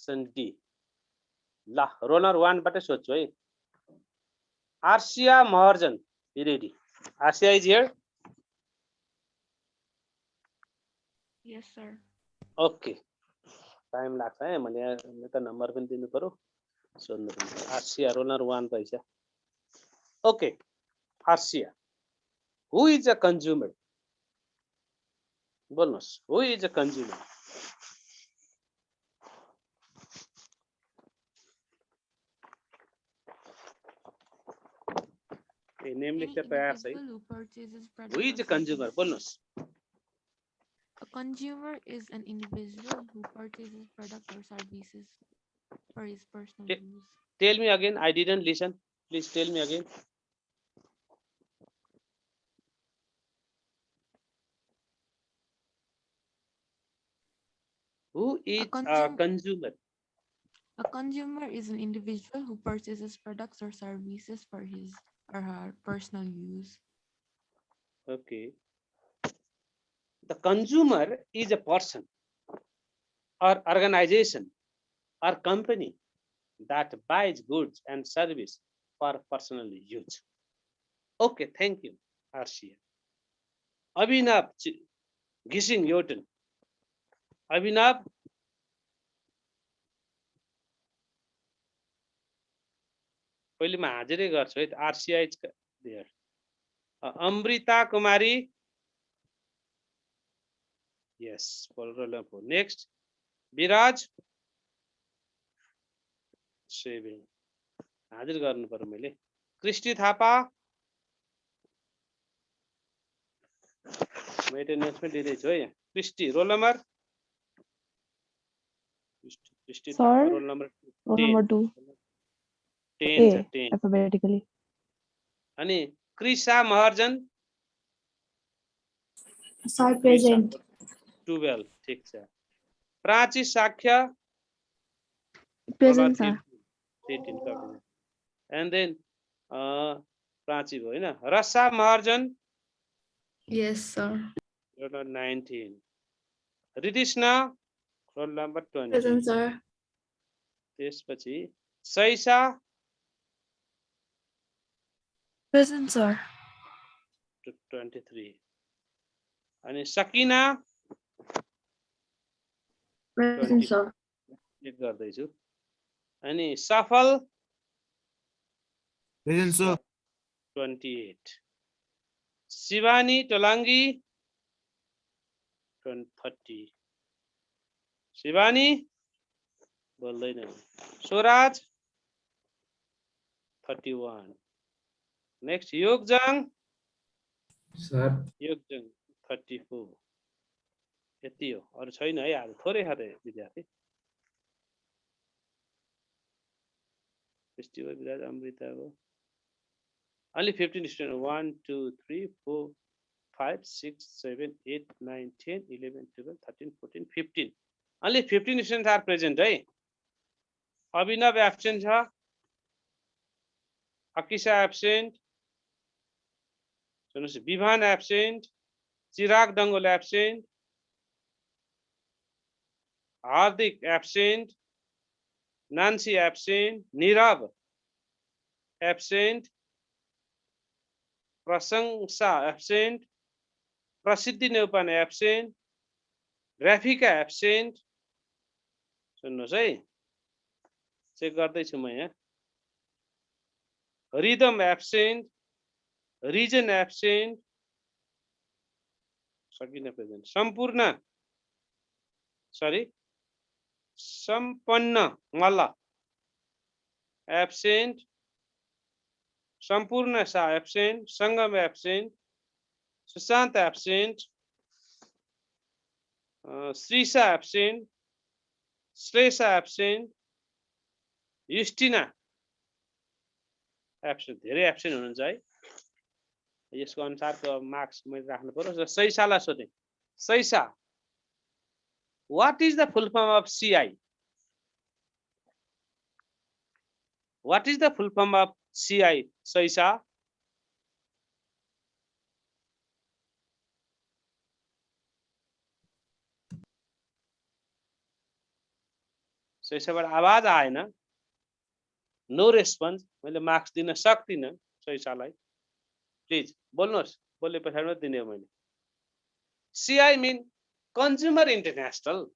Option D ल roll number 1 बाटै सोध्छु है Arsiya Maharjan ready Arsiya is here Yes, sir. Okay time लाग्छ है मैले त नम्बर पनि दिनु पर्यो सोध्नु पर्यो आर्सिया रोल नम्बर 1 रहेछ okay Arsiya who is a consumer बोल्नुहोस् who is a consumer name लेख्न तयार छ Individual who purchases who products is or a consumer services. बोल्नुहोस् A consumer is an individual who purchases products or services for his personal use. Tell me again I didn't listen please tell me again Who is a consumer? A consumer is an individual who purchases products or services for his or her personal use. Okay. The consumer is a person or organization or company that buys goods and service for personal use. Okay, thank you, Arshia. Abhinav Gising Yoten. Abhinav. पहिले म हाजिरै गर्छु है RCI is there Amrita Kumari yes next Viraj सेभिङ हाजिर गर्नु पर्यो मैले कृष्टि थापा मेन्टेनेन्स पनि दिँदैछु है कृष्टि रोल नम्बर कृष्टि थापा रोल नम्बर 2 10 alphabetically अनि क्रिसा महर्जन सर प्रेजेन्ट 12 ठीक छ प्राची साक्ष्य present sir 13 and then Prachi भयो हैन Rasa Maharjan yes sir roll number 19 Ritishna roll number 20 present sir त्यसपछि सैसा प्रेजेन्ट सर 23 अनि सकिना प्रेजेन्ट सर क्लिक गर्दैछु अनि सफल प्रेजेन्ट सर 28 शिवानी टोलाङ्गी 30 शिवानी बोल्दैन स्वराज 31 नेक्स्ट योगजङ सर योगजङ 34 यति हो अरु छैन है आज थोरै खादै विद्यार्थी फेस्टिभल विराज अमृता हो only 15 students 1 2 3 4 5 6 7 8 9 10 11 12 13 14 15 only 15 students are present है अभिनव एब्सेन्ट छ अकिसा एब्सेन्ट सुन्नुस् Vibhan absent Chirag Dangol absent Hardik absent Nancy absent Nirav absent Prashansa absent Prasiddhi Neupane absent Rafika absent सुन्नुस् है चेक गर्दैछु म यहाँ Ridam absent Rijan absent Sakin present Sampurna sorry Sampanna Malla absent Sampurna सा absent Sangam absent Sushant absent Shrisha absent Shresha absent Justina absent धेरै एब्सेन्ट हुनुहुन्छ है यसको अनुसारको मार्क्स मैले राख्नु पर्यो सैसालाई सोधे Saisa what is the full form of CI what is the full form of CI Saisa यसैबाट आवाज आएन, नो रेस्पोन्स, मैले मार्क्स दिन सक्दिनँ सैसालाई, प्लिज बोल्नुहोस्, बोल्ने पछाडि मात्रै दिने हो मैले। CI mean Consumer International.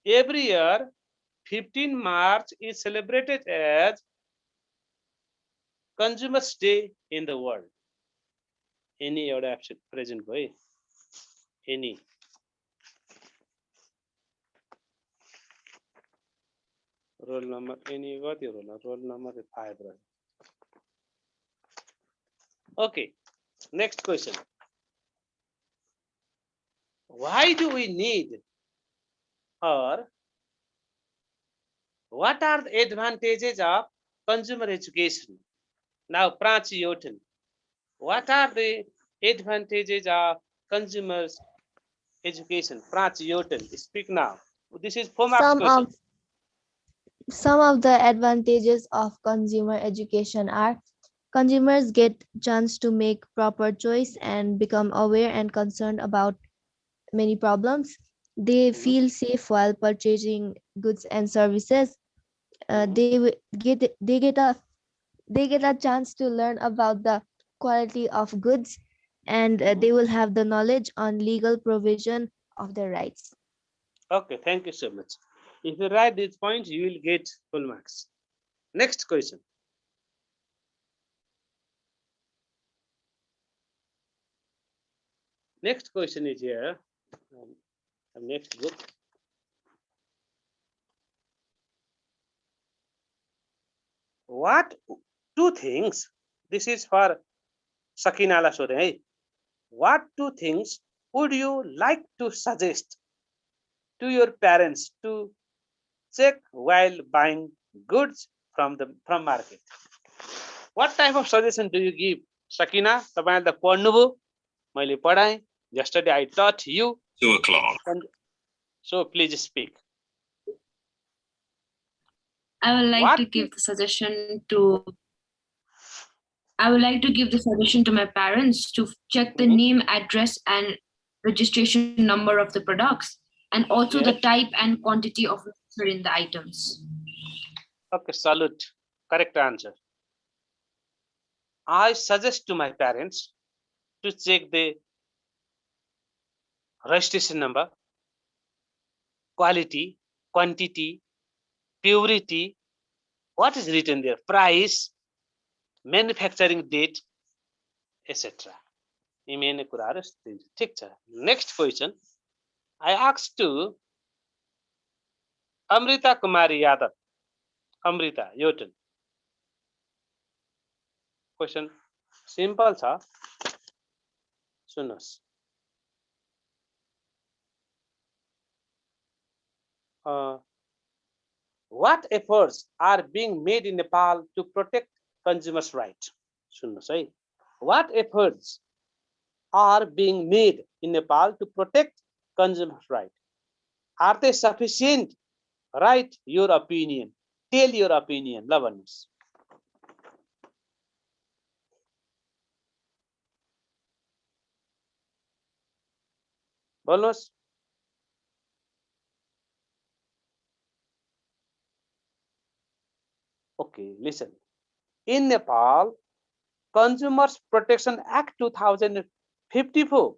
Every year 15 March is celebrated as Consumers Day in the world. Any एउटा option present भयो? Any? Roll number any कति हो? Roll number 5 right? Okay, next question. Why do we need, or what are the advantages of consumer education? Now, Pranchi Yoten, what are the advantages of consumers education? Pranchi Yoten, speak now. This is 4 marks question. Some of the advantages of consumer education are consumers get chance to make proper choice and become aware and concerned about many problems. They feel safe while purchasing goods and services. They get a chance to learn about the quality of goods, and they will have the knowledge on legal provision of their rights. Okay, thank you so much. If you write these points, you will get full marks. Next question. Next question is here. Next book. What two things? This is for Sakina la sode hai. What two things would you like to suggest to your parents to check while buying goods from market? What type of suggestion do you give? Sakina, तपाईले त पढ्नुभयो, मैले पढाएँ. Yesterday I taught you. 2 o'clock. So please speak. I would like to give the suggestion to my parents to check the name, address, and registration number of the products, and also the type and quantity of mixture in the items. Okay, salute. Correct answer. I suggest to my parents to check the registration number, quality, quantity, purity, what is written there, price, manufacturing date, etc. Next question. I asked to Amrita Kumari Yadav. Amrita, your turn. Question simple, sir. Sunos. What efforts are being made in Nepal to protect consumers' rights? What efforts are being made in Nepal to protect consumers' rights? Are they sufficient? Write your opinion. Tell your opinion. Lavanus. Bonus. Okay, listen. In Nepal, Consumers Protection Act 2054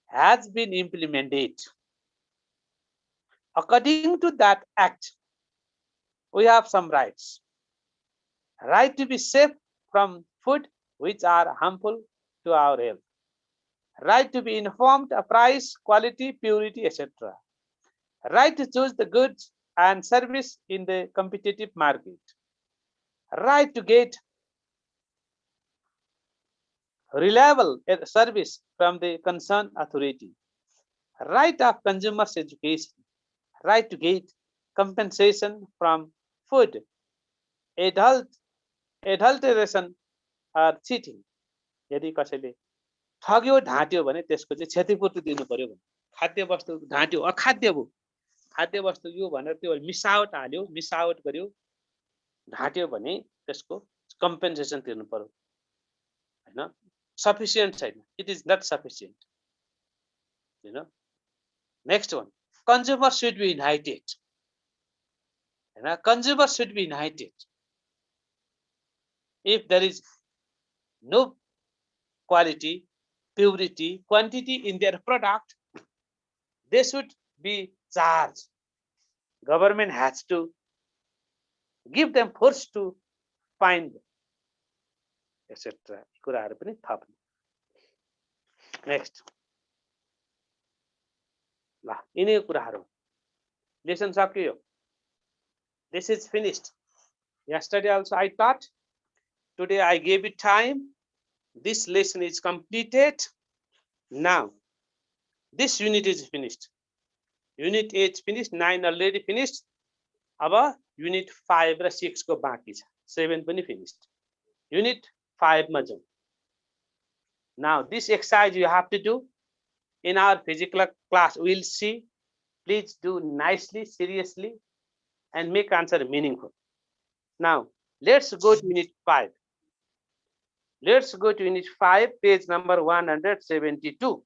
has been implemented. According to that act, we have some rights. Right to be safe from food which are harmful to our health. Right to be informed of price, quality, purity, etc. Right to choose the goods and service in the competitive market. Right to get reliable service from the concerned authority. Right of consumers education. Right to get compensation from food, adulteration or cheating. यदि कसैले ठग्यो ढाट्यो भने त्यसको चाहिँ क्षतिपूर्ति दिनु पर्यो भने खाद्य वस्तु ढाट्यो अखाद्य भयो खाद्य वस्तु यो भनेर त्यो मिसावट हाल्यो मिसावट गर्यो ढाट्यो भने त्यसको कम्पेन्सेसन तिर्नु पर्यो हैन sufficient छैन it is not sufficient you know next one consumers should be united And consumer should be united. If there is no quality, purity, quantity in their product, they should be charged. Government has to give them force to find, etc. कुराहरु पनि थप्नु. Next. ल यिनै कुराहरु. Lesson सक्यो. This is finished. Yesterday also I taught. Today I gave it time. This lesson is completed. Now, this unit is finished. Unit 8 finished, 9 already finished. अब unit 5 र 6 को बाँकी छ. 7 पनि finished. Unit 5 मा जाउँ. Now, this exercise you have to do in our physical class. We'll see. Please do nicely, seriously, and make answer meaningful. Now, let's go to unit 5. Let's go to unit 5, page number 172.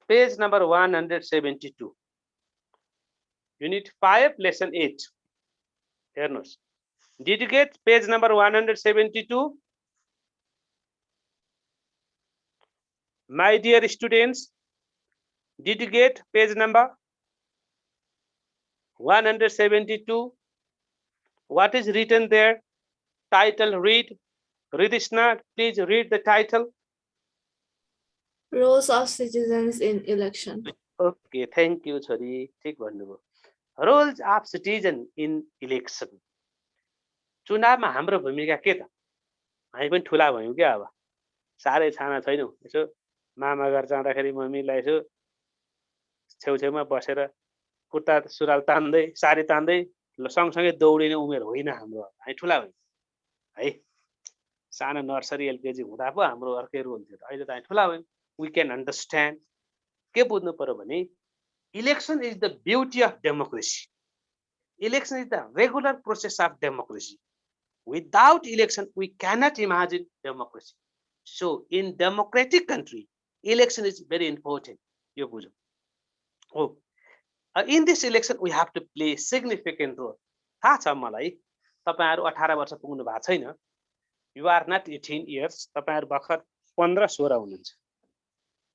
Page number 172. Unit 5, lesson 8. Here knows. Did you get page number 172? My dear students, did you get page number 172? What is written there? Title, read. Ridishna, please read the title. Roles of citizens in election. Okay, thank you, Chori. Take one. Roles of citizen in election. चुनावमा हाम्रो भूमिका के त? हामी पनि ठुला भयौं के अब. सारै छाना छैनौं. यसो मामा घर जाँदाखेरि मम्मीलाई यसो छेउछेउमा बसेर कुर्ता सुरुवाल तान्दै साडी तान्दै सँगसँगै दौडिने उमेर होइन हाम्रो. हामी ठुला भयौं है. सानो नर्सरी एलकेजी हुँदा पो हाम्रो अर्कै रोल थियो. अहिले त हामी ठुला भयौं. We can understand. के बुझ्नु पर्यो भने election is the beauty of democracy. Election is the regular process of democracy. Without election, we cannot imagine democracy. So, in democratic country, election is very important. यो बुझौं. Oh, in this election, we have to play significant role. थाहा छ मलाई तपाईहरु 18 वर्ष पुग्नु भएको छैन. You are not 18 years. तपाईहरु भर्खर 15-16 हुनुहुन्छ.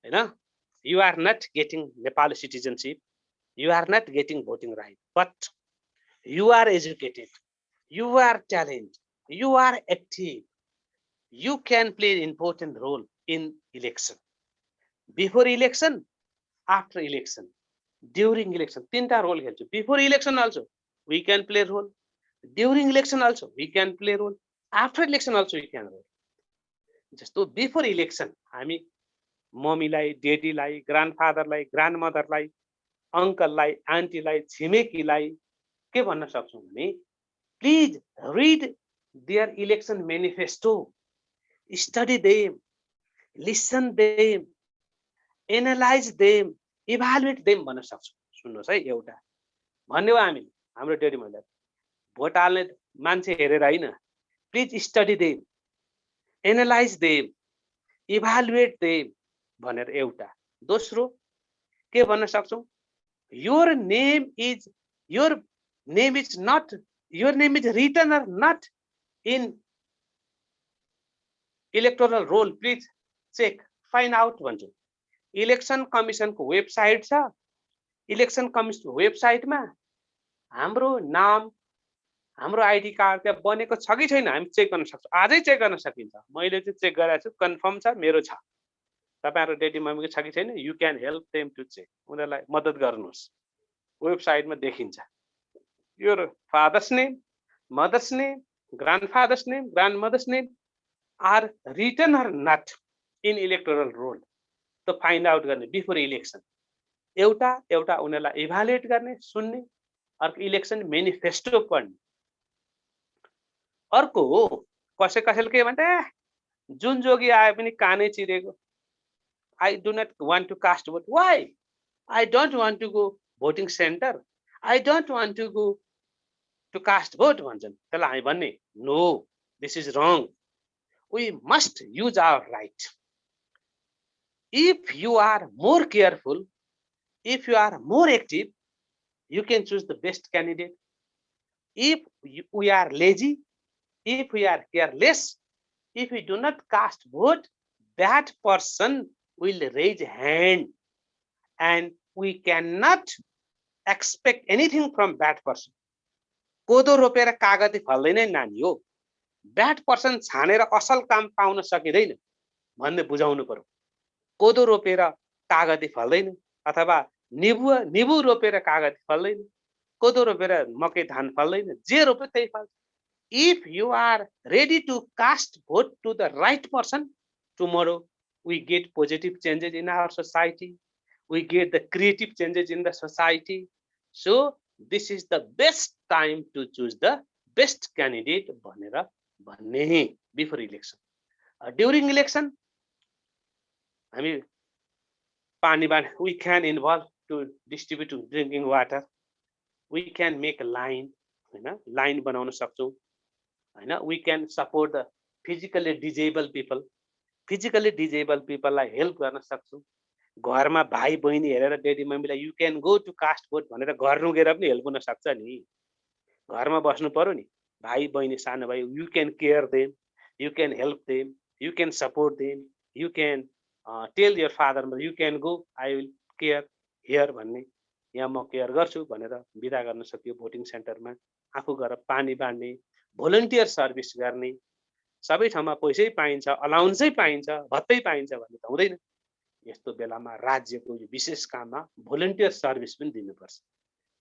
हैन? You are not getting Nepali citizenship. You are not getting voting right. But you are educated. You are talented. You are active. You can play an important role in election. Before election, after election, during election, तीनटा role खेल्छु. Before election also, we can play role. During election also, we can play role. After election also, we can role. जस्तो before election, हामी मम्मीलाई, डेडीलाई, ग्रान्डफादरलाई, ग्रान्डमदरलाई, अङ्कललाई, आन्टीलाई, छिमेकीलाई के भन्न सक्छौं भने please read their election manifesto, study them, listen them, analyze them, evaluate them भन्न सक्छौं. सुन्नुहोस् है एउटा भन्ने हो हामी हाम्रो डेडी मम्मीलाई भोट हाल्ने मान्छे हेरेर हैन. Please study them, analyze them, evaluate them भनेर एउटा. दोस्रो के भन्न सक्छौं? your name is not, your name is written or not in electoral roll. Please check, find out भन्छौं. इलेक्सन कमिसनको वेबसाइट छ. इलेक्सन कमिसनको वेबसाइटमा हाम्रो नाम, हाम्रो आईडी कार्ड त्यहाँ बनेको छ कि छैन हामी चेक गर्न सक्छौं. आजै चेक गर्न सकिन्छ. मैले चाहिँ चेक गरेको छु, कन्फर्म छ, मेरो छ. तपाईहरु डेडी मम्मीको छ कि छैन? You can help them to check. उनीहरुलाई मद्दत गर्नुहोस्. वेबसाइटमा देखिन्छ. Your father's name, mother's name, grandfather's name, grandmother's name are written or not in electoral roll. त फाइन्ड आउट गर्ने बिफोर इलेक्सन. एउटा उनीहरुलाई इभ्यालुएट गर्ने, सुन्ने. अर्को इलेक्सन मेनिफेस्टो पढ्ने. अर्को कसैले के भन्छ, जुन जोगी आए पनि कानै चिरेको. I do not want to cast vote. Why? I don't want to go voting center. I don't want to go to cast vote भन्छन्. त्यसलाई हामी भन्ने, no, this is wrong. We must use our right. If you are more careful, If you are more active, you can choose the best candidate. If we are lazy, if we are careless, if we do not cast vote, that person will raise hand, and we cannot expect anything from that person. कोदो रोपेर कागती फल्दैन नानी हो, bad person छानेर असल काम पाउन सकिँदैन भन्ने बुझाउनु पर्यो। कोदो रोपेर कागती फल्दैन, अथवा निबु रोपेर कागती फल्दैन, कोदो रोपेर मकै धान फल्दैन, जे रोप्यो त्यही फल्छ। If you are ready to cast vote to the right person, tomorrow we get positive changes in our society, we get the creative changes in the society. So this is the best time to choose the best candidate भनेर भन्ने before election. During election, हामी पानी बाँड्ने, we can involve to distribute drinking water, we can make a line, हैन, line बनाउन सक्छौं, हैन, we can support the physically disabled people, लाई हेल्प गर्न सक्छौं। घरमा भाइ बहिनी हेरेर डेडी मम्मीलाई you can go to cast vote भनेर घर रुगेर पनि हेल्प हुन सक्छ नि। घरमा बस्नु पर्यो नि, भाइ बहिनी सानो भाइ, you can care them, you can help them, you can support them, you can tell your father, you can go, I will care here भन्ने, यहाँ म केयर गर्छु भनेर बिदा गर्न सक्यो भोटिङ सेन्टरमा। आफू गएर पानी बाँड्ने, भोलन्टियर सर्भिस गर्ने, सबै ठाउँमा पैसै पाइन्छ, अलाउन्सै पाइन्छ, भत्तै पाइन्छ भन्ने त हुँदैन। यस्तो बेलामा राज्यको यो विशेष काममा भोलन्टियर सर्भिस पनि दिनुपर्छ,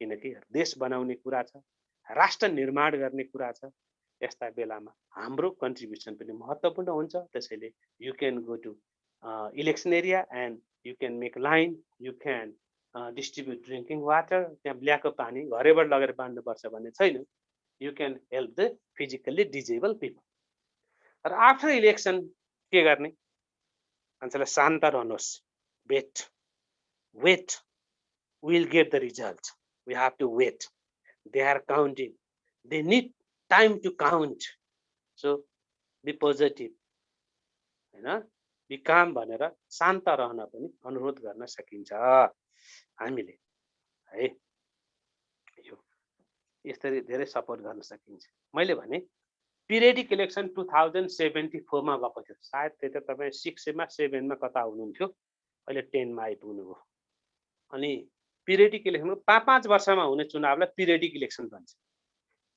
किनकि देश बनाउने कुरा छ, राष्ट्र निर्माण गर्ने कुरा छ। यस्ता बेलामा हाम्रो कन्ट्रिब्युसन पनि महत्त्वपूर्ण हुन्छ। त्यसैले you can go to election area and you can make line, you can distribute drinking water. त्यहाँ ल्याएको पानी घरैबाट लगेर बाँड्नुपर्छ भन्ने छैन। You can help the physically disabled people. र आफ्टर इलेक्सन के गर्ने? मान्छेलाई शान्त रहनुहोस्, wait, will get the result, we have to wait, they are counting, they need time to count, so be positive, हैन, बी काम भनेर शान्त रहन पनि अनुरोध गर्न सकिन्छ हामीले, है। यो यसरी धेरै सपोर्ट गर्न सकिन्छ। मैले भने पिरियडिक इलेक्सन 2074 मा भएको थियो, सायद त्यति तपाईँ 6 मा 7 मा कता हुनुहुन्थ्यो, अहिले 10 मा आइपुग्नुभयो। अनि पिरियडिक इलेक्सन 5-5 वर्षमा हुने चुनावलाई पिरियडिक इलेक्सन भन्छ।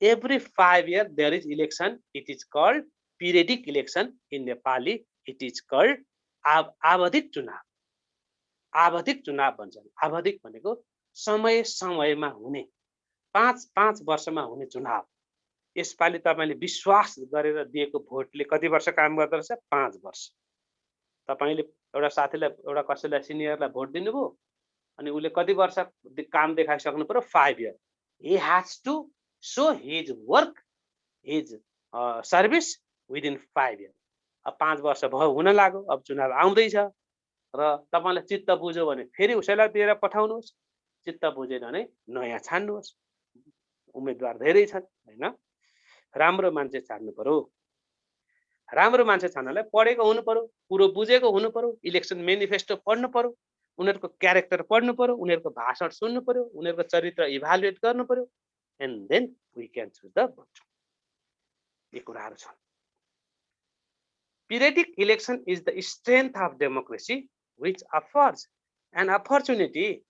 Every 5 years there is election, it is called periodic election. In Nepali it is called आवधिक चुनाव। आवधिक चुनाव भन्छ। आवधिक भनेको समय समयमा हुने, 5-5 वर्षमा हुने चुनाव। यसपालि तपाईले विश्वास गरेर दिएको भोटले कति वर्ष काम गर्दो रहेछ? 5 वर्ष। तपाईले एउटा साथीलाई, एउटा कसैलाई सिनियरलाई भोट दिनुभयो, अनि उले कति वर्ष काम देखाइसक्नु पर्यो? 5 years. He has to show his work, his service within 5 years. अब 5 वर्ष भयो, हुन लाग्यो, अब चुनाव आउँदैछ र तपाईलाई चित्त बुझ्यो भने फेरि उसैलाई दिएर पठाउनुहोस्, चित्त बुझेन भने नयाँ छान्नुहोस्। उम्मेदवार धेरै छन्, हैन? राम्रो मान्छे छान्नु पर्यो। राम्रो मान्छे छान्नलाई पढेको हुनु पर्यो, पुरो बुझेको हुनु पर्यो, इलेक्सन मेनिफेस्टो पढ्नु पर्यो, उनीहरुको क्यारेक्टर पढ्नु पर्यो, उनीहरुको भाषण सुन्नु पर्यो, उनीहरुको चरित्र इभ्यालुएट गर्नु पर्यो, and then we can choose the vote. यी कुराहरु छन्। Periodic election is the strength of democracy which offers an opportunity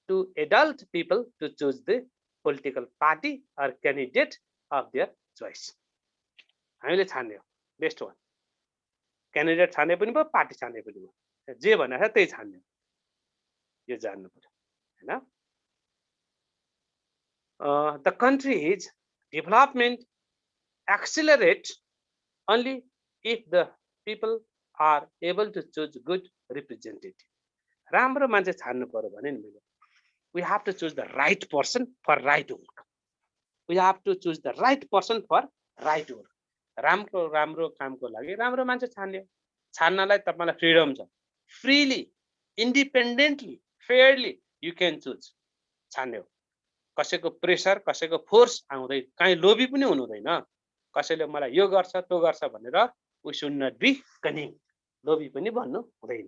to adult people to choose the political party or candidate of their choice. हामीले छान्ने हो best one. Candidate छान्ने पनि भयो, party छान्ने पनि भयो, जे भनेको छ त्यही छान्ने हो, यो जान्नु पर्यो, हैन? The country's development accelerates only if the people are able to choose good representative. राम्रो मान्छे छान्नु पर्यो भने नि मैले, we have to choose the right person for right work. We have to choose the right person for right work. राम्रो कामको लागि राम्रो मान्छे छान्ने हो। छान्नलाई तपाईलाई फ्रीडम छ। Freely, independently, Fairlie you can choose छान्ने हो। कसैको प्रेसर, कसैको फोर्स आउँदै, कहीँ लोभी पनि हुनु हुँदैन। कसैले मलाई यो गर्छ त्यो गर्छ भनेर we should not be cunning. लोभी पनि भन्नु हुँदैन।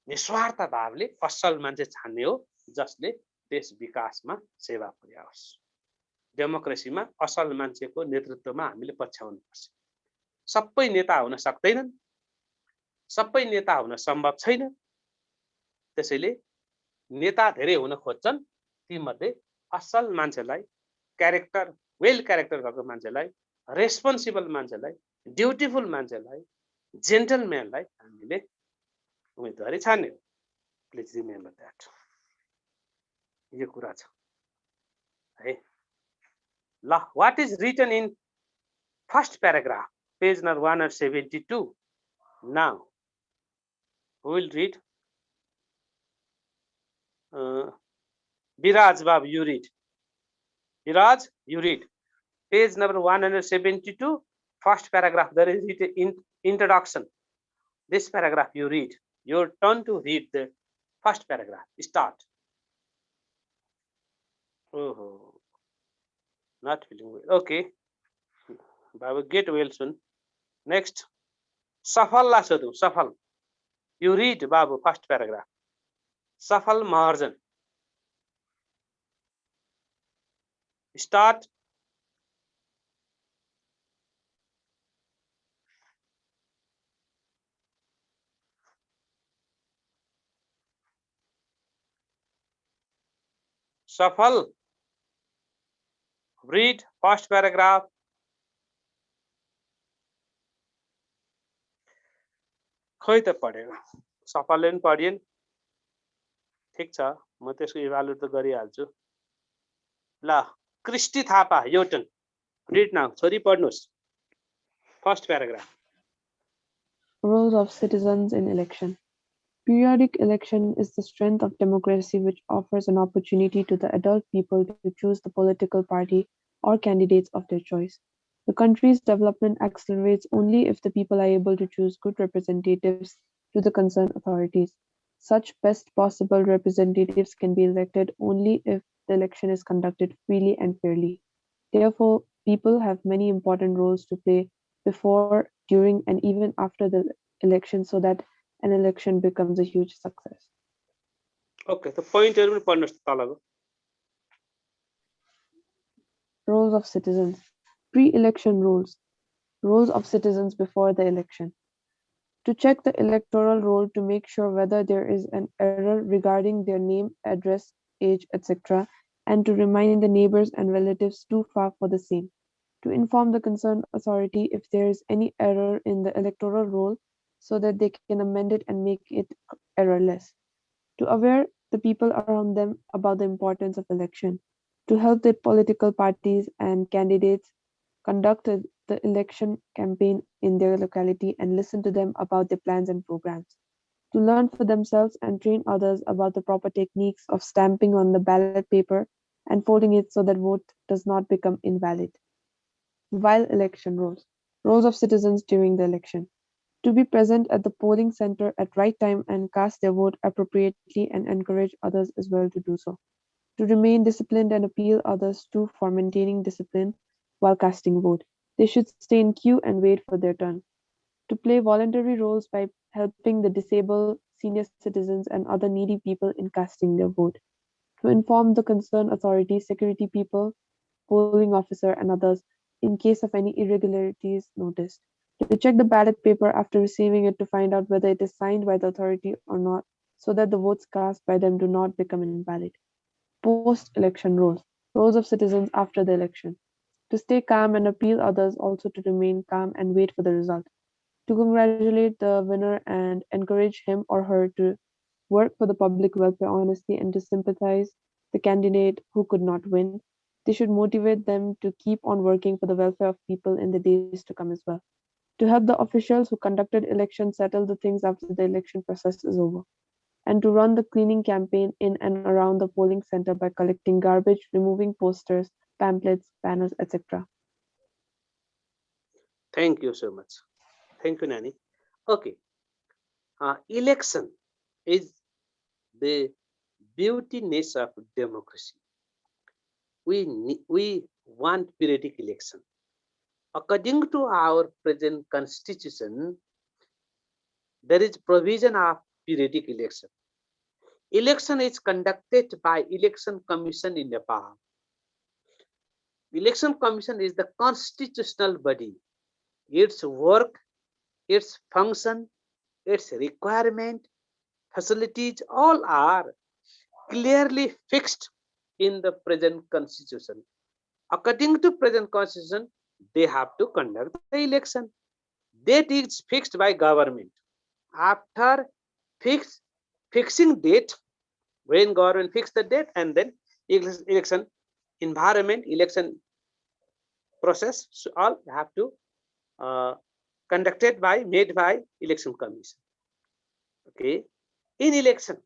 निस्वार्थ भावले असल मान्छे छान्ने हो जसले देश विकासमा सेवा पुर्याओस्। डेमोक्रेसीमा असल मान्छेको नेतृत्वमा हामीले पछ्याउनुपर्छ। सबै नेता हुन सक्दैनन्, सबै नेता हुन सम्भव छैन। त्यसैले नेता धेरै हुन खोज्छन्, तीमध्ये असल मान्छेलाई, क्यारेक्टर वेल क्यारेक्टर भएको मान्छेलाई, रेस्पोन्सिबल मान्छेलाई, ड्युटीफुल मान्छेलाई, जेन्टलम्यानलाई हामीले उम्मेदवारी छान्ने हो। Please remember that. यो कुरा छ है। ल, what is written in first paragraph, page number 172? Now, who will read? Biraj Bab, you read. Biraj, you read. Page number 172, first paragraph. There is written in introduction. This paragraph you read. Your turn to read the first paragraph. Start. Oh, not feeling well. Okay. Babu, get well soon. Next. Safal la sadu. Safal. You read, Babu, first paragraph. Safal Maharjan. Start. Safal. Read first paragraph. खोइ त पढेन, सफलले पनि पढिएन। ठिक छ, म त्यसको evaluate त गरिहाल्छु। ल, क्रिस्टी थापा, यो टर्न। Read now. छोरी पढ्नुस् first paragraph. Roles of citizens in election. Periodic election is the strength of democracy which offers an opportunity to the adult people to choose the political party or candidates of their choice. The country's development accelerates only if the people are able to choose good representatives to the concerned authorities. Such best possible representatives can be elected only if the election is conducted freely and fairly. Therefore, people have many important roles to play before, during, and even after the election so that an election becomes a huge success. Okay, the pointहरु पनि पढ्नुस् तलको। Roles of citizens. Pre-election roles. Roles of citizens before the election. To check the electoral roll to make sure whether there is an error regarding their name, address, age, etc., and to remind the neighbors and relatives too far for the same. To inform the concerned authority if there is any error in the electoral roll so that they can amend it and make it errorless. To aware the people around them about the importance of election. To help the political parties and candidates conduct the election campaign in their locality and listen to them about their plans and programs. To learn for themselves and train others about the proper techniques of stamping on the ballot paper and folding it so that vote does not become invalid. While election roles. Roles of citizens during the election. To be present at the polling center at right time and cast their vote appropriately and encourage others as well to do so. To remain disciplined and appeal others to for maintaining discipline while casting vote. They should stay in queue and wait for their turn. To play voluntary roles by helping the disabled, senior citizens, and other needy people in casting their vote. To inform the concerned authorities, security people, polling officer, and others in case of any irregularities noticed. To check the ballot paper after receiving it to find out whether it is signed by the authority or not, so that the votes cast by them do not become invalid. Post-election roles. Roles of citizens after the election. To stay calm and appeal others also to remain calm and wait for the result. To congratulate the winner and encourage him or her to work for the public welfare honestly and to sympathize the candidate who could not win. They should motivate them to keep on working for the welfare of people in the days to come as well. To help the officials who conducted elections settle the things after the election process is over. And to run the cleaning campaign in and around the polling center by collecting garbage, removing posters, pamphlets, banners, etc. Thank you so much. Thank you, Nani. Okay. Election is the beautiness of democracy. We want periodic election. According to our present constitution, there is provision of periodic election. Election is conducted by Election Commission in Nepal. Election Commission is the constitutional body. Its work, its function, its requirement, facilities, all are clearly fixed in the present constitution. According to present constitution, they have to conduct the election. Date is fixed by government. After fixing date, when government fix the date, and then election environment, election process, so all have to made by election commission. Okay, in election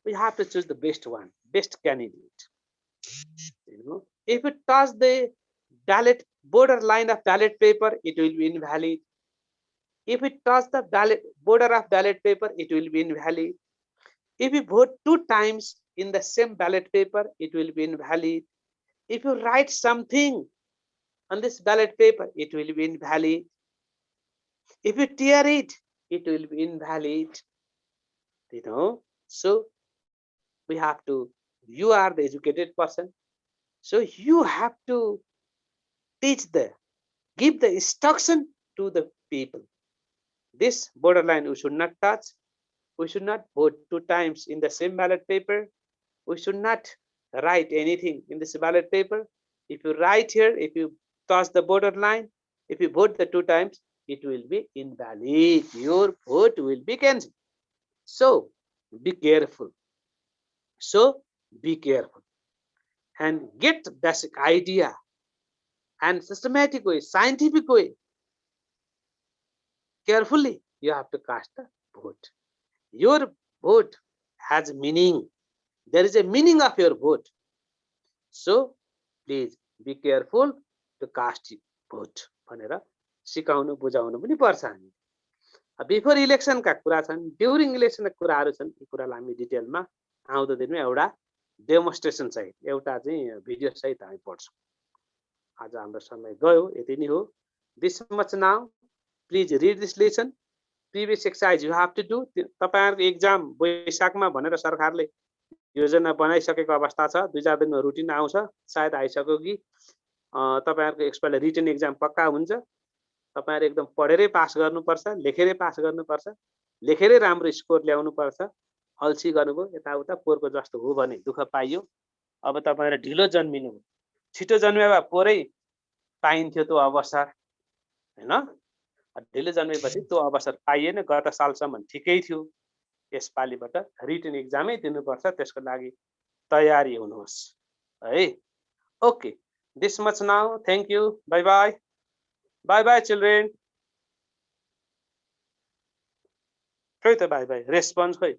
we have to choose the best one, best candidate. If it touch the ballot borderline of ballot paper, it will be invalid. If it touch the border of ballot paper, it will be invalid. If you vote 2 times in the same ballot paper, it will be invalid. If you write something on this ballot paper, it will be invalid. If you tear it, it will be invalid. So we have to, you are the educated person, so you have to give the instruction to the people. This borderline we should not touch. We should not vote 2 times in the same ballot paper. We should not write anything in this ballot paper. If you write here, if you touch the borderline, if you vote the 2 times, it will be invalid. Your vote will be cancelled. So be careful. And get basic idea and systematic way, scientific way. Carefully, you have to cast the vote. Your vote has meaning. There is a meaning of your vote. So please be careful to cast vote. भनेर सिकाउनु बुझाउनु पनि पर्छ हामी. Before election का कुरा छन्, during election का कुराहरू छन्. यी कुरालाई हामी डिटेलमा आउँदो दिनमा एउटा डेमोन्स्ट्रेसन सहित, एउटा चाहिँ भिडियो सहित हामी पढ्छौँ. आज हाम्रो समय गयो, यति नै हो. This much now. Please read this lesson. Previous exercise you have to do. तपाईहरुको एक्जाम वैशाखमा भनेर सरकारले योजना बनाइसकेको अवस्था छ. 2-4 दिनमा रुटिन आउँछ, सायद आइसक्यो कि तपाईहरुको एक्सपल्ट रिटन एक्जाम पक्का हुन्छ. तपाईहरु एकदम पढेरै पास गर्नुपर्छ, लेखेरै पास गर्नुपर्छ, लेखेरै राम्रो स्कोर ल्याउनु पर्छ. अल्छी गर्नुभयो, यताउता पोरको जस्तो हो भने दुःख पाइयो. अब तपाईहरु ढिलो जन्मिनु, छिटो जन्मे भए पोरै पाइन्थ्यो त्यो अवसर, हैन? ढिलो जन्मेपछि त्यो अवसर पाइएन. गत सालसम्म ठिकै थियो. यसपालिबाट रिटन एक्जामै दिनुपर्छ. त्यसको लागि तयारी हुनुहोस् है. Okay, this much now. Thank you. Bye bye. Bye bye children. खोइ त bye bye. Response खोइ.